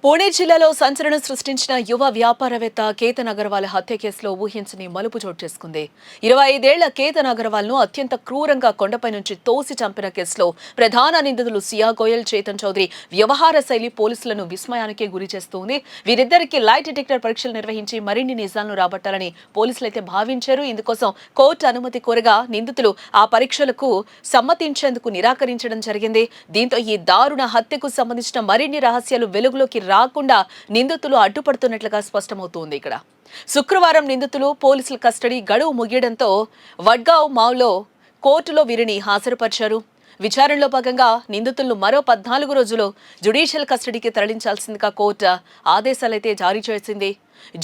పూణే జిల్లాలో సంచలనం సృష్టించిన యువ వ్యాపారవేత్త కేతన్ అగర్వాల్ హత్య కేసులో ఊహించని మలుపు చోటు చేసుకుంది. 25 ఏళ్ల కేతన్ అగర్వాల్ ను అత్యంత క్రూరంగా కొండపై నుంచి తోసి చంపిన కేసులో ప్రధాన నిందితులు సియా గోయల్, చేతన్ చౌదరి వ్యవహార శైలి పోలీసులను విస్మయానికి గురి చేస్తోంది. వీరిద్దరికీ లైట్ డిటెక్టర్ పరీక్షలు నిర్వహించి మరిన్ని నిజాలను రాబట్టాలని పోలీసులైతే భావించారు. ఇందుకోసం కోర్టు అనుమతి కోరగా నిందితులు ఆ పరీక్షలకు సమ్మతించేందుకు నిరాకరించడం జరిగింది. దీంతో ఈ దారుణ హత్యకు సంబంధించిన మరిన్ని రహస్యాలు వెలుగులోకి రాకుండా నిందితులు అడ్డుపడుతున్నట్లుగా స్పష్టమవుతోంది. ఇక్కడ శుక్రవారం నిందితులు పోలీసుల కస్టడీ గడువు ముగియడంతో వడ్గావ్ మావ్లో కోర్టులో వీరిని హాజరుపరిచారు. విచారణలో భాగంగా నిందితులను మరో 14 రోజులు జ్యుడిషియల్ కస్టడీకి తరలించాల్సిందిగా కోర్టు ఆదేశాలైతే జారీ చేసింది.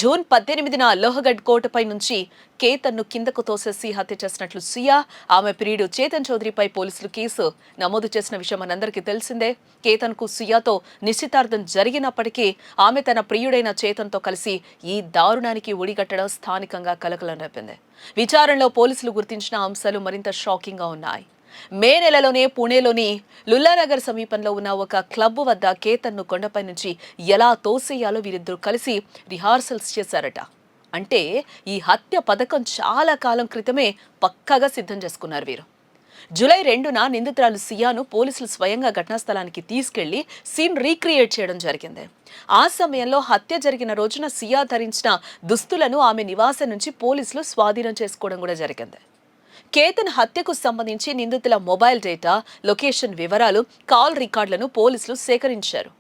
జూన్ 18న లోహగఢ్ కోటపై నుంచి కేతన్ను కిందకు తోసేసి హత్య చేసినట్లు సియా, ఆమె ప్రియుడు చేతన్ చౌదరిపై పోలీసులు కేసు నమోదు చేసిన విషయం మనందరికీ తెలిసిందే. కేతన్కు సియాతో నిశ్చితార్థం జరిగినప్పటికీ ఆమె తన ప్రియుడైన చేతన్తో కలిసి ఈ దారుణానికి ఒడిగట్టడం స్థానికంగా కలకలం రేపింది. విచారణలో పోలీసులు గుర్తించిన అంశాలు మరింత షాకింగ్గా ఉన్నాయి. మే నెలలోనే పుణేలోని లుల్లానగర్ సమీపంలో ఉన్న ఒక క్లబ్ వద్ద కేతన్ను కొండపై నుంచి ఎలా తోసేయాలో వీరిద్దరూ కలిసి రిహార్సల్స్ చేశారట. అంటే ఈ హత్య పథకం చాలా కాలం క్రితమే పక్కాగా సిద్ధం చేసుకున్నారు వీరు. జూలై 2న నిందితురాలు సియాను పోలీసులు స్వయంగా ఘటనా స్థలానికి తీసుకెళ్లి సీన్ రీక్రియేట్ చేయడం జరిగింది. ఆ సమయంలో హత్య జరిగిన రోజున సియా ధరించిన దుస్తులను ఆమె నివాసం నుంచి పోలీసులు స్వాధీనం చేసుకోవడం కూడా జరిగింది. కేతన్ హత్యకు సంబంధించి నిందితుల మొబైల్ డేటా, లొకేషన్ వివరాలు, కాల్ రికార్డులను పోలీసులు సేకరించారు.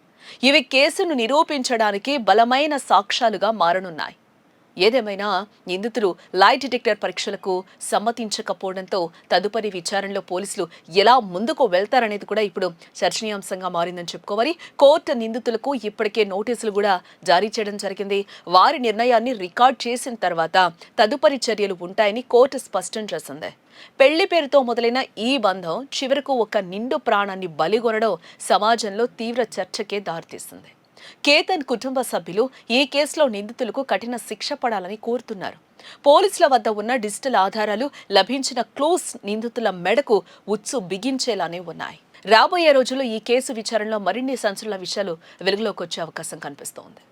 ఇవి కేసును నిరూపించడానికి బలమైన సాక్ష్యాలుగా మారనున్నాయి. ఏదేమైనా నిందితులు లైట్ డిటెక్టర్ పరీక్షలకు సమ్మతించకపోవడంతో తదుపరి విచారణలో పోలీసులు ఎలా ముందుకు వెళ్తారనేది కూడా ఇప్పుడు చర్చనీయాంశంగా మారిందని చెప్పుకోవాలి. కోర్టు నిందితులకు ఇప్పటికే నోటీసులు కూడా జారీ చేయడం జరిగింది. వారి నిర్ణయాన్ని రికార్డ్ చేసిన తర్వాత తదుపరి చర్యలు ఉంటాయని కోర్టు స్పష్టం చేసింది. పెళ్లి పేరుతో మొదలైన ఈ బంధం చివరకు ఒక నిండు ప్రాణాన్ని బలిగొనడం సమాజంలో తీవ్ర చర్చకే దారితీస్తుంది. కేతన్ కుటుంబ సభ్యులు ఈ కేసులో నిందితులకు కఠిన శిక్ష పడాలని కోరుతున్నారు. పోలీసుల వద్ద ఉన్న డిజిటల్ ఆధారాలు, లభించిన క్లూస్ నిందితుల మెడకు ఉచ్చు బిగించేలానే ఉన్నాయి. రాబోయే రోజుల్లో ఈ కేసు విచారణలో మరిన్ని సంచలన విషయాలు వెలుగులోకి వచ్చే అవకాశం కనిపిస్తోంది.